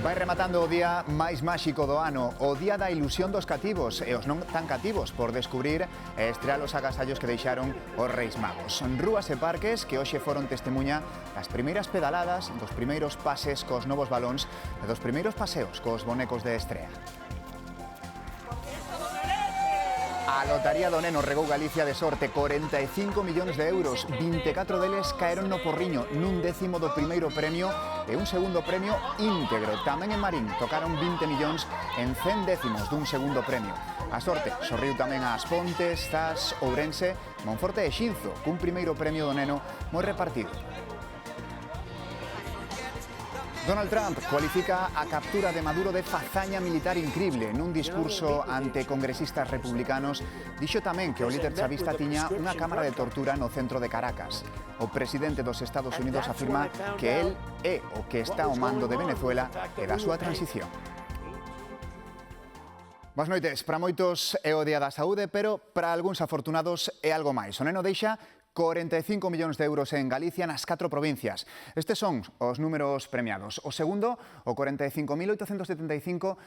Vai rematando o día máis máxico do ano, o día da ilusión dos cativos e os non tan cativos por descubrir e estrear os agasallos que deixaron os Reis Magos. Son rúas e parques que hoxe foron testemunha das primeiras pedaladas, dos primeiros pases cos novos balóns e dos primeiros paseos cos bonecos de estrea. A lotaría do Neno regou Galicia de sorte 45 millóns de euros, 24 deles caeron no Porriño nun décimo do primeiro premio e un segundo premio íntegro. Tamén en Marín tocaron 20 millóns en 100 décimos dun segundo premio. A sorte sorriu tamén ás Pontes, Zas, Ourense, Monforte e Xinzo, cun primeiro premio do Neno moi repartido. Donald Trump cualifica a captura de Maduro de fazaña militar incrible. Nun discurso ante congresistas republicanos, dixo tamén que o líder chavista tiña unha cámara de tortura no centro de Caracas. O presidente dos Estados Unidos afirma que él é o que está ao mando de Venezuela e da súa transición. Boas noites. Para moitos é o Día da Saúde, pero para algúns afortunados é algo máis. O Neno deixa 45 millóns de euros en Galicia nas 4 provincias. Estes son os números premiados. O segundo, o 45.875,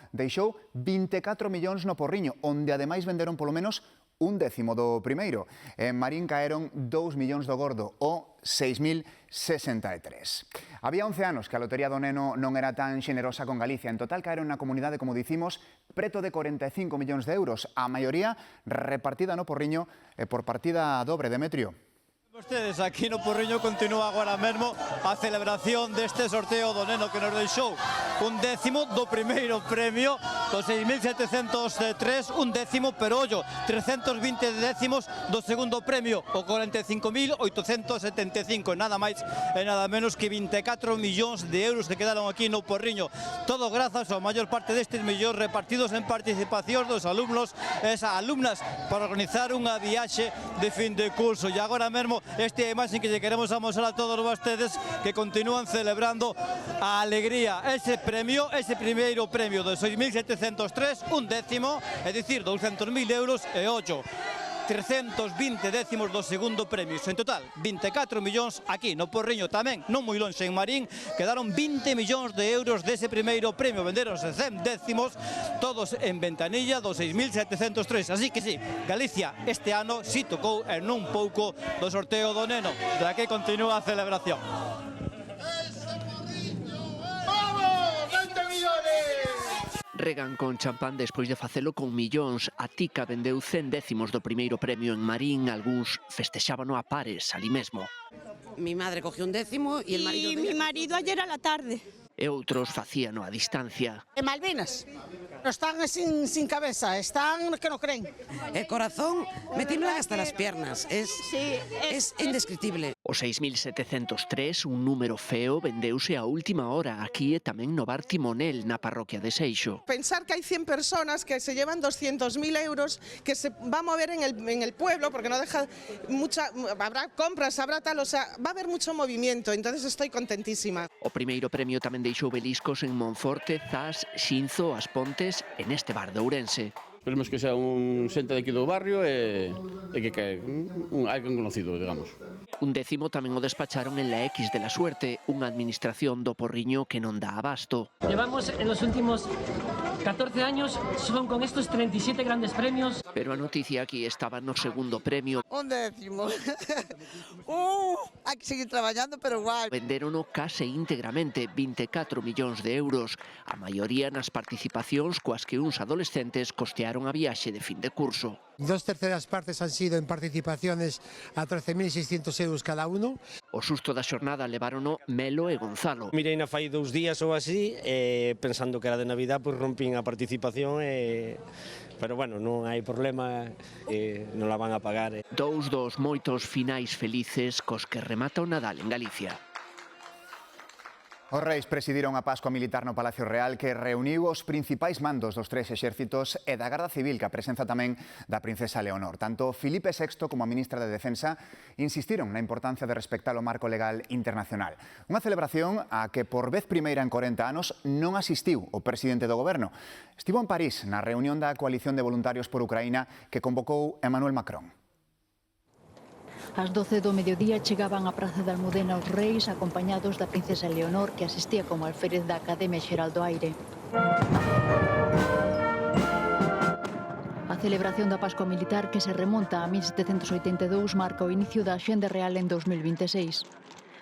deixou 24 millóns no Porriño, onde ademais venderon polo menos un décimo do primeiro. En Marín caeron 2 millóns do gordo, o 6.063. Había 11 anos que a lotería do Neno non era tan xenerosa con Galicia. En total caeron na comunidade, como dicimos, preto de 45 millóns de euros. A maioría repartida no Porriño e por partida dobre, Demetrio. Vostedes, aquí no Porriño continúa agora mesmo a celebración deste sorteo do Neno que nos deixou un décimo do primeiro premio, do 6.703, un décimo, pero ollo, 320 décimos do segundo premio, o 45.875, nada máis e nada menos que 24 millóns de euros que quedaron aquí no Porriño. Todo grazas ao maior parte destes millóns repartidos en participación dos alumnos e esas alumnas para organizar unha viaxe de fin de curso. E agora mesmo esta imaxe que lle queremos amosar a todos vostedes que continúan celebrando a alegría. Ese premio, ese primeiro premio de 6.703, un décimo, é dicir, 200.000 euros e 320 décimos do segundo premio. En total, 24 millóns aquí no Porriño, tamén non moi lonxe en Marín, quedaron 20 millóns de euros dese primeiro premio. Venderonse 100 décimos, todos en ventanilla do 6.703. Así que sí, Galicia este ano si tocou en un pouco do sorteo do Neno. De aquí continúa a celebración. Regan con champán despois de facelo con millóns. A Tica vendeu 100 décimos do primeiro premio en Marín, algúns festexábano a pares ali mesmo. Mi madre cogió un décimo y el marido... Y mi marido ayer a la tarde. E outros facíano a distancia. En Malvinas, no están sin cabeza, están que no creen. El corazón me tiemblan hasta las piernas, es indescriptible. O 6.703, un número feo, vendeuse a última hora aquí e tamén no bar Timonel, na parroquia de Seixo. Pensar que hay 100 personas que se llevan 200.000 euros, que se va a mover en el pueblo, porque no deja habrá compras, habrá tal, o sea, va a haber mucho movimiento, entonces estoy contentísima. O primeiro premio tamén deixou beliscos en Monforte, Zas, Xinzo, As Pontes e neste bar de Ourense. Esperemos que sea un xente de aquí do barrio e que alguén conocido, digamos. Un décimo tamén o despacharon en la X de la Suerte, unha administración do Porriño que non dá abasto. Llevamos en los últimos 14 años, son con estos 37 grandes premios. Pero a noticia aquí estaba no segundo premio. Un décimo. Hay que seguir traballando, pero igual. Venderono case íntegramente, 24 millóns de euros. A maioría nas participacións coas que uns adolescentes costearon a viaxe de fin de curso. 2/3 partes han sido en participaciones a 13.600 euros cada uno. O susto da xornada levárono Melo e Gonzalo. Mirei na fai 2 días ou así, pensando que era de Navidad, pois rompín a participación pero bueno, non hai problema, non la van a pagar. Dous dos moitos finais felices cos que remata o Nadal en Galicia. Os reis presidiron a Pascua militar no Palacio Real que reuniu os principais mandos dos 3 exércitos e da Garda Civil, que a presenza tamén da princesa Leonor. Tanto Filipe VI como a ministra de Defensa insistiron na importancia de respectar o marco legal internacional. Unha celebración a que por vez primeira en 40 anos non asistiu o presidente do goberno. Estivo en París na reunión da coalición de voluntarios por Ucraína que convocou Emmanuel Macron. Ás 12 do mediodía chegaban á Praza da Almudena os reis acompañados da princesa Leonor, que asistía como alférez da Academia Xeral do Aire. A celebración da Pascua Militar, que se remonta a 1782, marca o inicio da Axenda Real en 2026.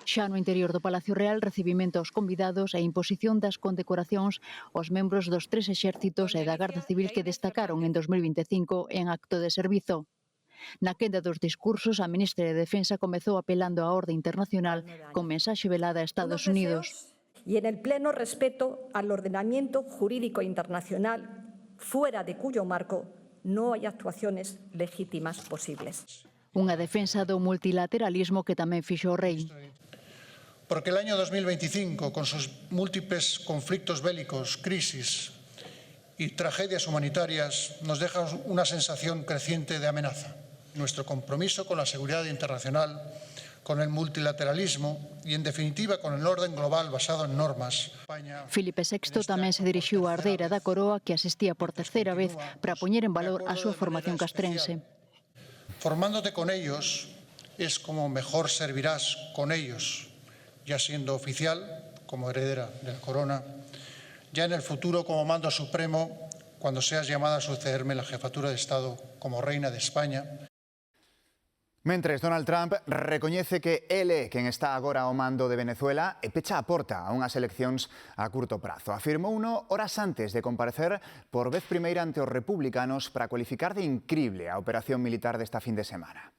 Xa no interior do Palacio Real, recibimento aos convidados e imposición das condecoracións aos membros dos 3 exércitos e da Garda Civil que destacaron en 2025 en acto de servizo. Na quenda dos discursos, a ministra de Defensa comezou apelando á orde internacional con mensaxe velada a Estados Unidos. Y en el pleno respeto al ordenamiento jurídico internacional, fuera de cuyo marco no hay actuaciones legítimas posibles. Unha defensa do multilateralismo que tamén fixo o rei. Porque el año 2025, con sus múltiples conflictos bélicos, crisis y tragedias humanitarias, nos deja una sensación creciente de amenaza. Nuestro compromiso con la seguridad internacional, con el multilateralismo y, en definitiva, con el orden global basado en normas. Filipe VI tamén se dirixiu á herdeira da coroa, que asistía por terceira vez para poñer en valor a súa formación castrense. Formándote con ellos es como mejor servirás con ellos, ya siendo oficial, como heredera de la corona, ya en el futuro como mando supremo, cuando seas llamada a sucederme en la jefatura de Estado como reina de España. Mentres, Donald Trump recoñece que ele quen está agora ao mando de Venezuela e pecha a porta a unhas eleccións a curto prazo. Afirmouno horas antes de comparecer por vez primeira ante os republicanos para cualificar de incrible a operación militar desta fin de semana.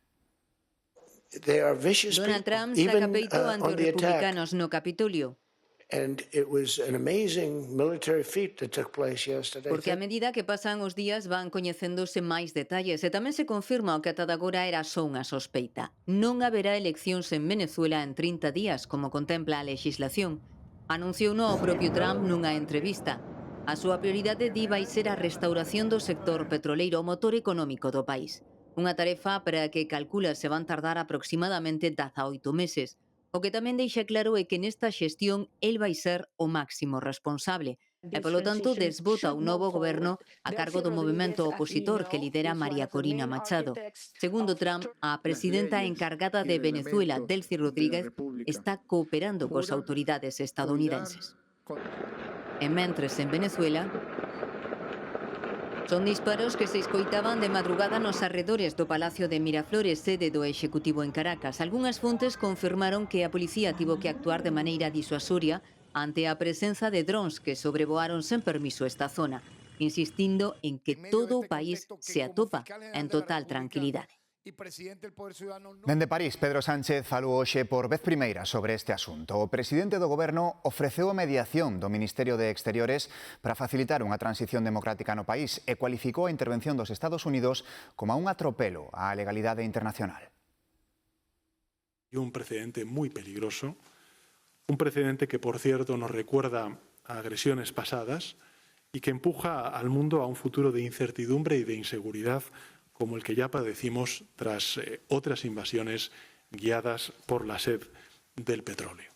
Donald Trump saca peito ante os republicanos no Capitolio. Porque a medida que pasan os días van coñecéndose máis detalles e tamén se confirma o que ata agora era só unha sospeita. Non haberá eleccións en Venezuela en 30 días, como contempla a legislación. Anunciouno o propio Trump nunha entrevista. A súa prioridade vai ser a restauración do sector petroleiro, o motor económico do país. Unha tarefa para a que calcula se van tardar aproximadamente 18 meses. O que tamén deixa claro é que nesta xestión el vai ser o máximo responsable e, polo tanto, desbota un novo goberno a cargo do movemento opositor que lidera María Corina Machado. Segundo Trump, a presidenta encargada de Venezuela, Delcy Rodríguez, está cooperando cos autoridades estadounidenses. E mentres en Venezuela, son disparos que se escoitaban de madrugada nos arredores do Palacio de Miraflores, sede do Executivo en Caracas. Algunhas fontes confirmaron que a policía tivo que actuar de maneira disuasoria ante a presenza de drons que sobrevoaron sen permiso esta zona, insistindo en que todo o país se atopa en total tranquilidade. Dende París, Pedro Sánchez falou hoxe por vez primeira sobre este asunto. O presidente do goberno ofreceu a mediación do Ministerio de Exteriores para facilitar unha transición democrática no país e cualificou a intervención dos Estados Unidos como un atropelo á legalidade internacional. Un precedente muy peligroso, un precedente que, por cierto, nos recuerda a agresiones pasadas y que empuja al mundo a un futuro de incertidumbre y de inseguridad como el que ya padecimos tras otras invasiones guiadas por la sed del petróleo.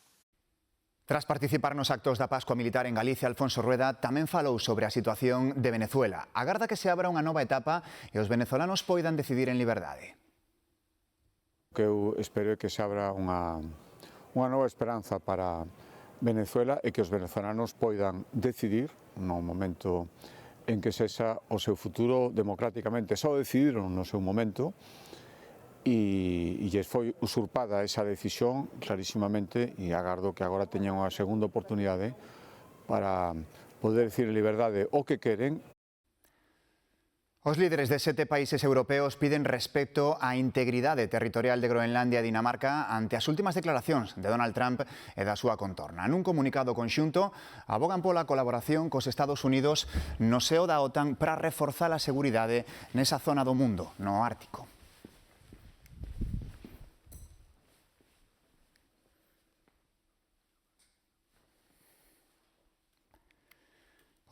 Tras participar nos actos da Pascua Militar en Galicia, Alfonso Rueda tamén falou sobre a situación de Venezuela. Agarda que se abra unha nova etapa e os venezolanos poidan decidir en liberdade. O que eu espero é que se abra unha nova esperanza para Venezuela e que os venezolanos poidan decidir no momento en que sexa o seu futuro democráticamente. Só decidiron no seu momento e lles foi usurpada esa decisión clarísimamente e agardo que agora teñan unha segunda oportunidade para poder decir en liberdade o que queren. Os líderes de 7 países europeos piden respecto á integridade territorial de Groenlandia e Dinamarca ante as últimas declaracións de Donald Trump e da súa contorna. Nun comunicado conxunto, abogan pola colaboración cos Estados Unidos no seo da OTAN para reforzar a seguridade nesa zona do mundo, no Ártico.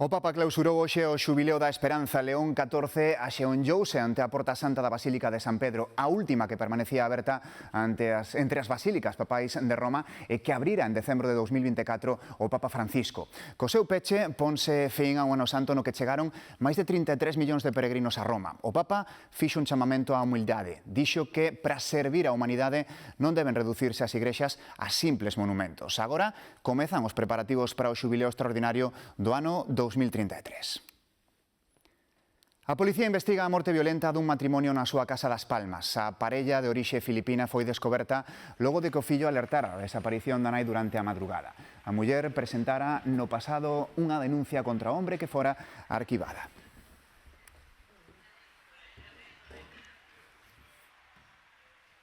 O Papa clausurou hoxe o xubileo da Esperanza. León XIV axeonllouse ante a Porta Santa da Basílica de San Pedro, a última que permanecía aberta entre as basílicas papais de Roma e que abrira en decembro de 2024 o Papa Francisco. Co seu peche ponse fin a un ano santo no que chegaron máis de 33 millóns de peregrinos a Roma. O Papa fixo un chamamento á humildade. Dixo que para servir a humanidade non deben reducirse as igrexas a simples monumentos. Agora comezan os preparativos para o xubileo extraordinario do ano 2033. A policía investiga a morte violenta dun matrimonio na súa casa das Palmas. A parella de orixe filipina foi descoberta logo de que o fillo alertara a desaparición da nai durante a madrugada. A muller presentara no pasado unha denuncia contra o hombre que fora arquivada.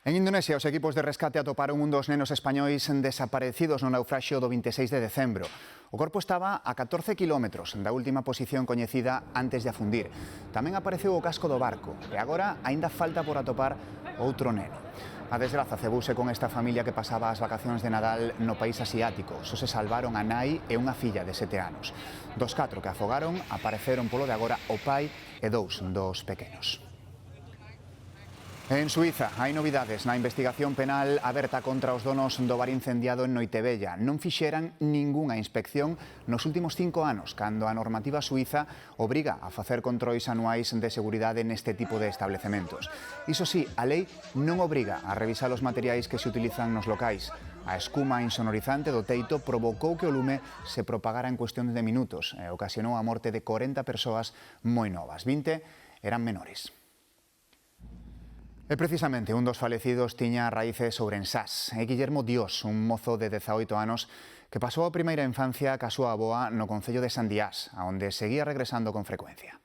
En Indonesia, os equipos de rescate atoparon un dos nenos españois desaparecidos no naufraxio do 26 de decembro. O corpo estaba a 14 kilómetros da última posición coñecida antes de afundir. Tamén apareceu o casco do barco e agora aínda falta por atopar outro neno. A desgraza cebouse con esta familia que pasaba as vacacións de Nadal no país asiático. Só se salvaron a nai e unha filla de 7 anos. Dos 4 que afogaron apareceron polo de agora o pai e 2 dos pequenos. En Suiza hai novidades na investigación penal aberta contra os donos do bar incendiado en Noitebella. Non fixeran ningunha inspección nos últimos 5 anos, cando a normativa suiza obriga a facer controis anuais de seguridade neste tipo de establecementos. Iso sí, a lei non obriga a revisar os materiais que se utilizan nos locais. A escuma insonorizante do teito provocou que o lume se propagara en cuestión de minutos e ocasionou a morte de 40 persoas moi novas. 20 eran menores. E precisamente un dos falecidos tiña raíces ourensás. É Guillermo Dios, un mozo de 18 anos que pasou a primeira infancia ca súa avoa no concello de Sandiás, a onde seguía regresando con frecuencia.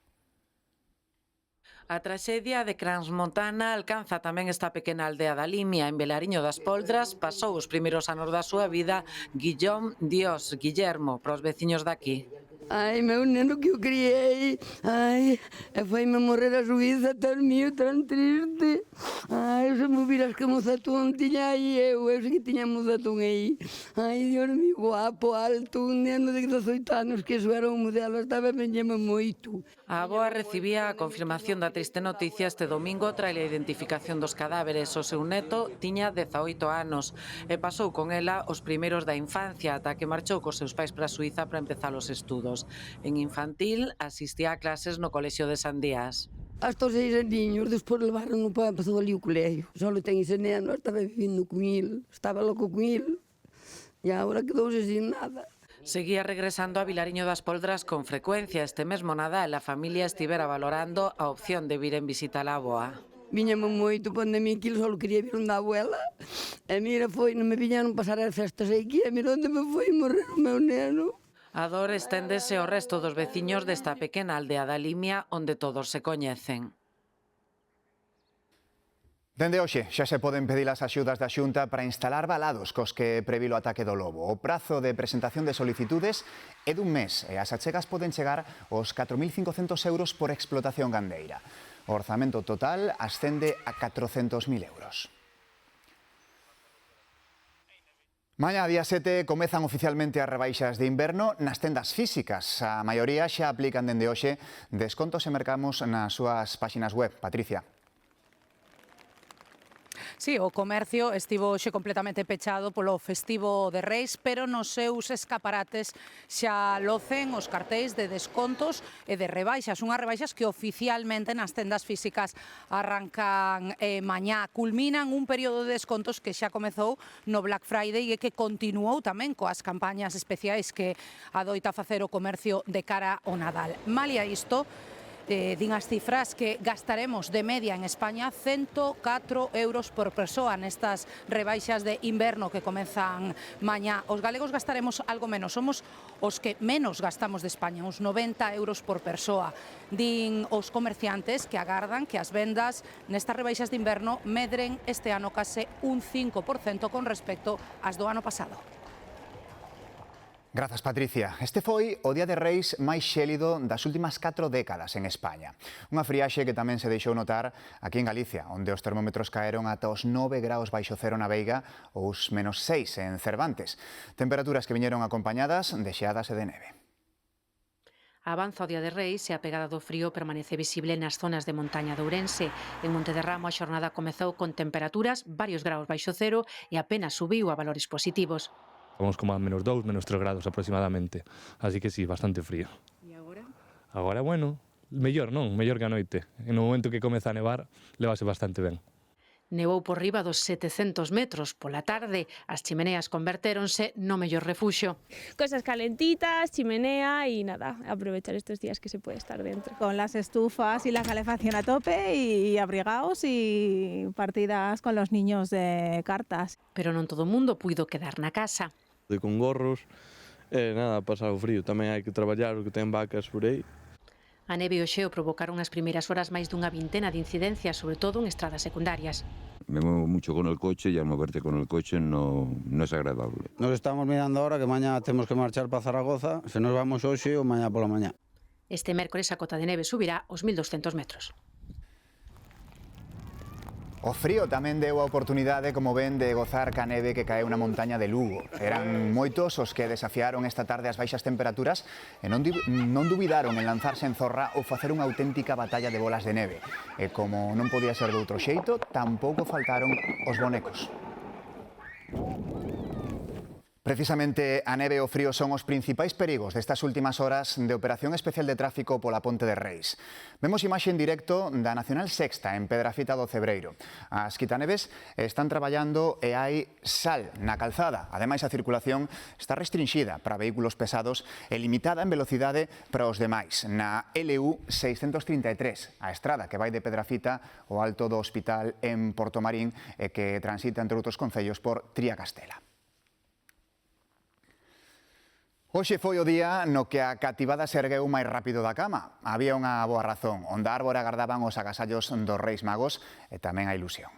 A traxedia de Crans-Montana alcanza tamén esta pequena aldea da Limia. En Velariño das Poldras pasou os primeiros anos da súa vida Guillaume Dios, Guillermo, para os veciños daqui. Ai, meu neno que eu criei, ai, e foi-me morrer a Suíza tan mío, tan triste. Ai, se me viras que mozatón tiña aí eu sei que tiña mozatón aí. Ai, Dios mío, guapo, alto, un neno de 18 anos, que iso era un modelo, estaba meñeme moito. A avoa recibía a confirmación da triste noticia este domingo tras a identificación dos cadáveres. O seu neto tiña 18 anos e pasou con ela os primeiros da infancia ata que marchou cos seus pais para a Suiza para empezar os estudos. En infantil asistía a clases no colexio de Sandiás. Hasta os 6 aninhos, despois levaron para empezou ali o colégio. Só ten ese neno, estaba vivindo con il, estaba loco con il, e agora quedouse sin nada. Seguía regresando a Vilariño das Poldras con frecuencia. Este mesmo Nadal a familia estivera valorando a opción de vir en visita a avoa. Viñame moito, pandemia que só quería vir onde a abuela. E mira, non me viñaron pasar as festas aquí, e mira onde me foi morrer o meu neno. A dor esténdese ao resto dos veciños desta pequena aldea da Limia onde todos se coñecen. Dende hoxe xa se poden pedir as axudas da Xunta para instalar valados cos que previlo o ataque do lobo. O prazo de presentación de solicitudes é dun mes e as achegas poden chegar aos 4.500 euros por explotación gandeira. O orzamento total ascende a 400.000 euros. Mañá, día 7, comezan oficialmente as rebaixas de inverno nas tendas físicas. A maioría xa aplican dende hoxe descontos e mercamos nas súas páxinas web. Patricia. Sí, o comercio estivo hoxe completamente pechado polo festivo de Reis, pero nos seus escaparates xa locen os cartéis de descontos e de rebaixas, unhas rebaixas que oficialmente nas tendas físicas arrancan mañá. Culminan un período de descontos que xa comezou no Black Friday e que continuou tamén coas campañas especiais que adoita facer o comercio de cara ao Nadal. Malia isto, din as cifras que gastaremos de media en España 104 euros por persoa nestas rebaixas de inverno que comezan mañá. Os galegos gastaremos algo menos, somos os que menos gastamos de España, uns 90 euros por persoa. Din os comerciantes que agardan que as vendas nestas rebaixas de inverno medren este ano case un 5% con respecto ás do ano pasado. Grazas, Patricia. Este foi o Día de Reis máis xélido das últimas 4 décadas en España. Unha friaxe que tamén se deixou notar aquí en Galicia, onde os termómetros caeron ata os 9 graus baixo cero na Veiga ou os menos 6 en Cervantes. Temperaturas que viñeron acompañadas de xeadas e de neve. Avanza o Día de Reis e a pegada do frío permanece visible nas zonas de montaña de Ourense. En Montederramo a xornada comezou con temperaturas varios graus baixo cero e apenas subiu a valores positivos. Vamos como a menos 2, menos 3 grados aproximadamente. Así que sí, bastante frío. E agora? Agora, bueno, mellor non, mellor que a noite. No momento que comeza a nevar, levase bastante ben. Nevou por riba dos 700 metros. Pola tarde, as chimeneas convertéronse no mellor refuxo. Cosas calentitas, chimenea y nada, aprovechar estos días que se puede estar dentro. Con las estufas y la calefacción a tope y abrigados y partidas con los niños de cartas. Pero non todo o mundo puido quedar na casa. Con gorros, nada, pasar o frío. Tamén hai que traballar, o que ten vacas por aí. A neve e o xeo provocaron nas primeiras horas máis dunha vintena de incidencias, sobre todo en estradas secundarias. Me muevo mucho con el coche y al moverte con el coche no es agradable. Nos estamos mirando ahora que mañá temos que marchar para Zaragoza, se nos vamos hoxe ou mañá pola mañá. Este mércores a cota de neve subirá aos 1.200 metros. O frío tamén deu a oportunidade, como ven, de gozar ca neve que caeu na montaña de Lugo. Eran moitos os que desafiaron esta tarde as baixas temperaturas e non dubidaron en lanzarse en zorra ou facer unha auténtica batalla de bolas de neve. E como non podía ser de outro xeito, tampouco faltaron os bonecos. Precisamente a neve e o frío son os principais perigos destas últimas horas de operación especial de tráfico pola Ponte de Reis. Vemos imaxe en directo da Nacional Sexta en Pedrafita do Cebreiro. As quitaneves están traballando e hai sal na calzada. Ademais, a circulación está restringida para vehículos pesados e limitada en velocidade para os demais. Na LU 633, a estrada que vai de Pedrafita ao Alto do Hospital en Portomarín e que transita entre outros concellos por Triacastela. Hoxe foi o día no que a cativada se ergueu máis rápido da cama. Había unha boa razón. Onde a árbore agardaban os agasallos dos Reis Magos e tamén a ilusión.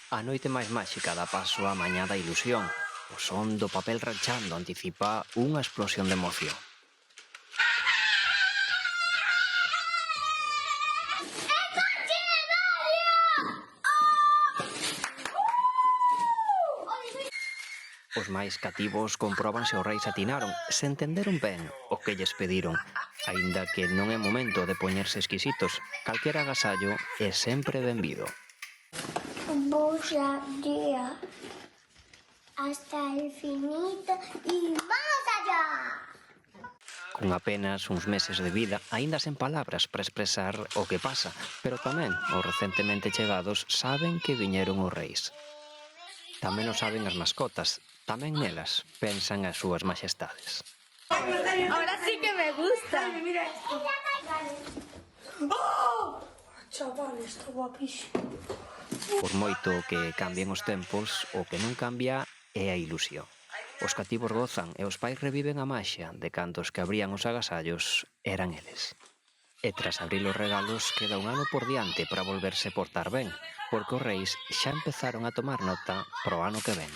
A noite máis máxica dá paso á mañá da ilusión. O son do papel rachando anticipa unha explosión de emoción. Os máis cativos compróbanse os reis atinaron, se entenderon ben o que lles pediron. Aínda que non é momento de poñerse exquisitos, calquera agasallo é sempre benvido. Bo día, hasta el finito y más allá. Con apenas uns meses de vida, aínda sen palabras para expresar o que pasa, pero tamén os recentemente chegados saben que viñeron os reis. Tamén o saben as mascotas, tamén nelas pensan as súas majestades. Ahora sí que me gusta. Mira esto. ¡Oh! Chaval, está guapísimo. Por moito que cambien os tempos, o que non cambia é a ilusión. Os cativos gozan e os pais reviven a maxia de cantos que abrían os agasallos eran eles. E tras abrir os regalos queda un ano por diante para volverse portar ben, porque os reis xa empezaron a tomar nota pro ano que ven.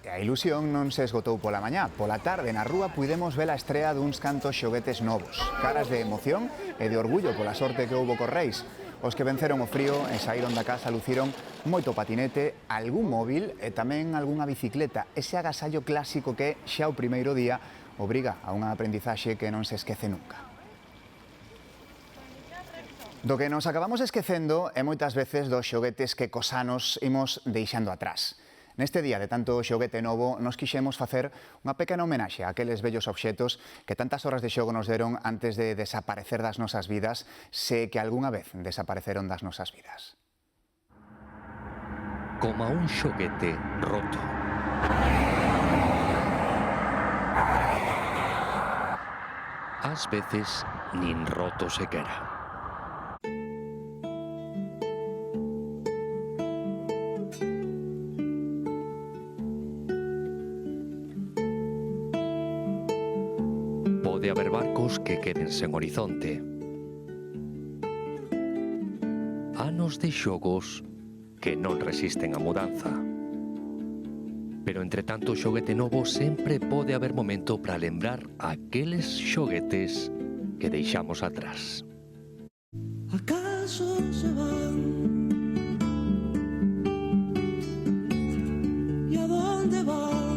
E a ilusión non se esgotou pola mañá. Pola tarde na rúa puidemos ver a estrea duns cantos xoguetes novos. Caras de emoción e de orgullo pola sorte que houbo cos reis. Os que venceron o frío e saíron da casa luciron moito patinete, algún móvil e tamén algunha bicicleta. Ese agasallo clásico que xa o primeiro día obriga a unha aprendizaxe que non se esquece nunca. Do que nos acabamos esquecendo é moitas veces dos xoguetes que cos anos imos deixando atrás. Neste día de tanto xoguete novo, nos quixemos facer unha pequena homenaxe a aqueles vellos obxetos que tantas horas de xogo nos deron antes de desaparecer das nosas vidas, se que algunha vez desapareceron das nosas vidas. Como un xoguete roto. Ás veces, nin roto sequera. Pode haber barcos que queden sen horizonte. Anos de xogos que non resisten a mudanza. Pero entre tanto xoguete novo sempre pode haber momento para lembrar aqueles xoguetes que deixamos atrás. ¿Acaso se van? ¿Y a dónde van?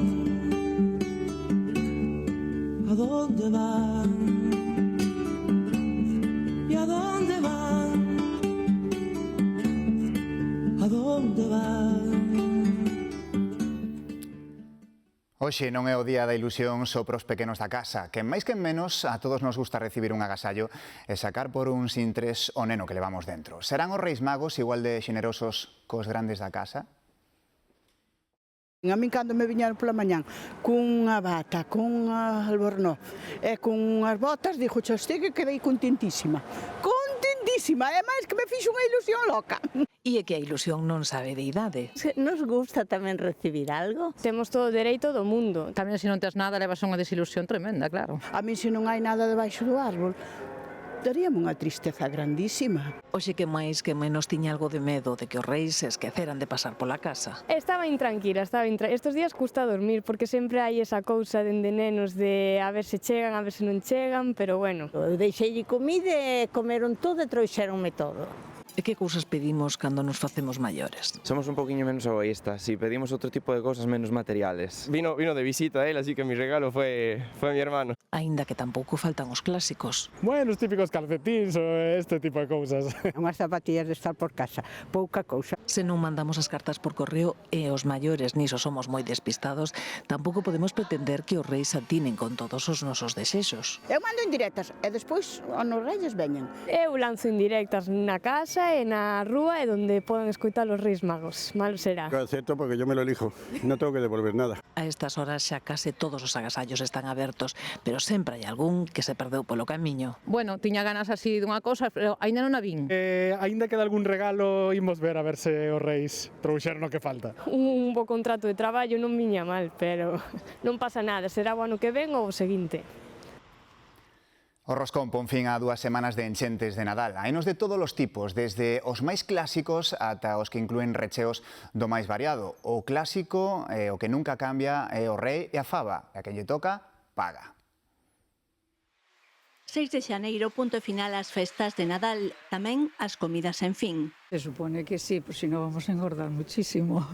¿a dónde vas? Hoxe non é o día da ilusión só para os pequenos da casa, que máis que menos a todos nos gusta recibir un agasallo e sacar por uns intres o neno que levamos dentro. Serán os Reis Magos igual de xenerosos cos grandes da casa? A min cando me viñeron pola mañán cunha bata, cunha albornoz e con unhas botas, dixo, "Choste que quedei contentísima". Contentísima, e máis que me fixo unha ilusión loca. E é que a ilusión non sabe de idade. Nos gusta tamén recibir algo. Temos todo o dereito do mundo. Tamén se non tes nada levas unha desilusión tremenda, claro. A mí se non hai nada debaixo do árbol, daríame unha tristeza grandísima. Oxe que máis que menos tiña algo de medo de que os reis se esqueceran de pasar pola casa. Estaba intranquila, Estos días custa dormir porque sempre hai esa cousa dende nenos de a ver se chegan, a ver se non chegan, pero bueno. Eu deixei comida e comeron todo e trouxeronme todo. E que cousas pedimos cando nos facemos maiores? Somos un poquinho menos egoístas y pedimos otro tipo de cosas menos materiales. Vino de visita él, así que mi regalo fue mi hermano. Aínda que tampouco faltan os clásicos. Bueno, os típicos calcetins ou este tipo de cousas. Unhas zapatillas de estar por casa, pouca cousa. Se non mandamos as cartas por correo e os maiores niso somos moi despistados, tampouco podemos pretender que os reis atinen con todos os nosos desexos. Eu mando indirectas e despois os reis veñen. Eu lanzo indirectas na casa e na rúa e donde poden escoitar os Reis Magos. Malo será. Lo acepto porque yo me lo elijo. No tengo que devolver nada. A estas horas xa case todos os agasallos están abertos, pero sempre hai algún que se perdeu polo camiño. Bueno, tiña ganas así dunha cousa, pero aínda non a vin. Aínda queda algún regalo, imos ver a ver se os reis trouxeron o que falta. Un bo contrato de traballo non viña mal, pero non pasa nada, será o ano que ven ou o seguinte. O roscón pon fin a 2 semanas de enchentes de Nadal. Hainos de todos os tipos, desde os máis clásicos ata os que inclúen recheos do máis variado. O clásico, o que nunca cambia, é o rei e a fava. E a quen lle toca, paga. 6 de xaneiro, punto final ás festas de Nadal, tamén as comidas en fin. Se supone que sí, pues si no vamos a engordar muchísimo.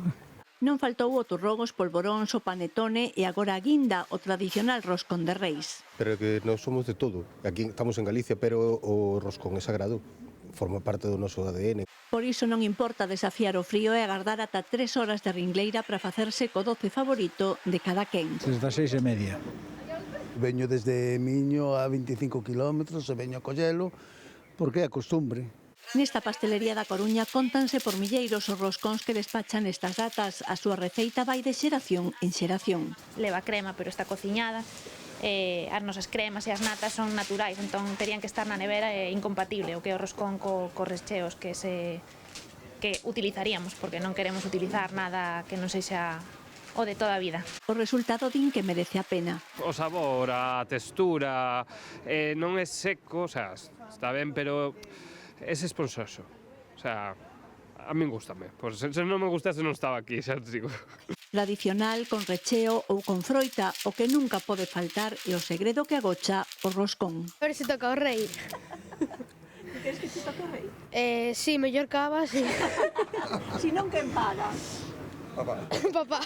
Non faltou o turrón, os polvoróns, o panetone e agora a guinda, o tradicional roscón de reis. Pero que nós somos de todo. Aquí estamos en Galicia, pero o roscón é sagrado. Forma parte do noso ADN. Por iso non importa desafiar o frío e agardar ata 3 horas de ringleira para facerse co doce favorito de cada quen. Desde as 6:30. Veño desde Miño a 25 kilómetros e veño a collelo porque é a costumbre. Nesta pastelería da Coruña cóntanse por milleiros os roscóns que despachan estas datas. A súa receita vai de xeración en xeración. Leva crema, pero está cociñada. As nosas cremas e as natas son naturais, entón terían que estar na nevera, é incompatible o que é o roscón co recheos que utilizaríamos, porque non queremos utilizar nada que non sexa o de toda a vida. O resultado din que merece a pena. O sabor, a textura, non é seco, o sea, está ben, pero es esponjoso. O sea, a min gustame. Pues se non me gustase non estaba aquí, xa te digo. Tradicional, con recheo ou con froita, o que nunca pode faltar é o segredo que agocha o roscón. A ver se toca o rei. Queres que te toque o rei? Sí, mellor cava, sí. Si non, quen paga? Papá.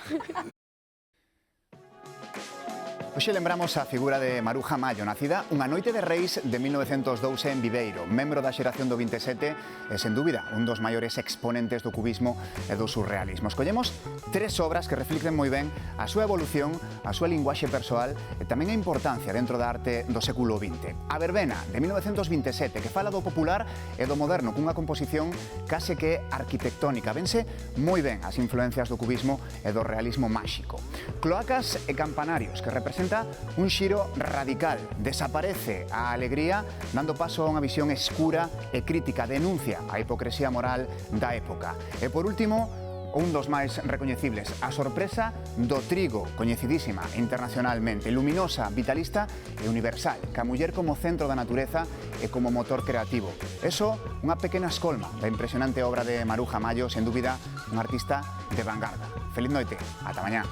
Hoxe lembramos a figura de Maruja Mallo, nacida unha noite de reis de 1902 en Viveiro, membro da xeración do 27 e, sen dúbida, un dos maiores exponentes do cubismo e do surrealismo. Escollemos 3 obras que reflicten moi ben a súa evolución, a súa linguaxe persoal e tamén a importancia dentro da arte do século XX. A Verbena, de 1927, que fala do popular e do moderno cunha composición case que arquitectónica. Vense moi ben as influencias do cubismo e do realismo máxico. Cloacas e campanarios, que representan un xiro radical. Desaparece a alegría, dando paso a unha visión escura e crítica, denuncia a hipocresía moral da época. E por último, un dos máis recoñecibles, a sorpresa do trigo, coñecidísima internacionalmente, luminosa, vitalista e universal, ca muller como centro da natureza e como motor creativo. Eso, unha pequena escolma da impresionante obra de Maruja Mallo, sen dúbida, un artista de vanguarda. Feliz noite, ata mañá.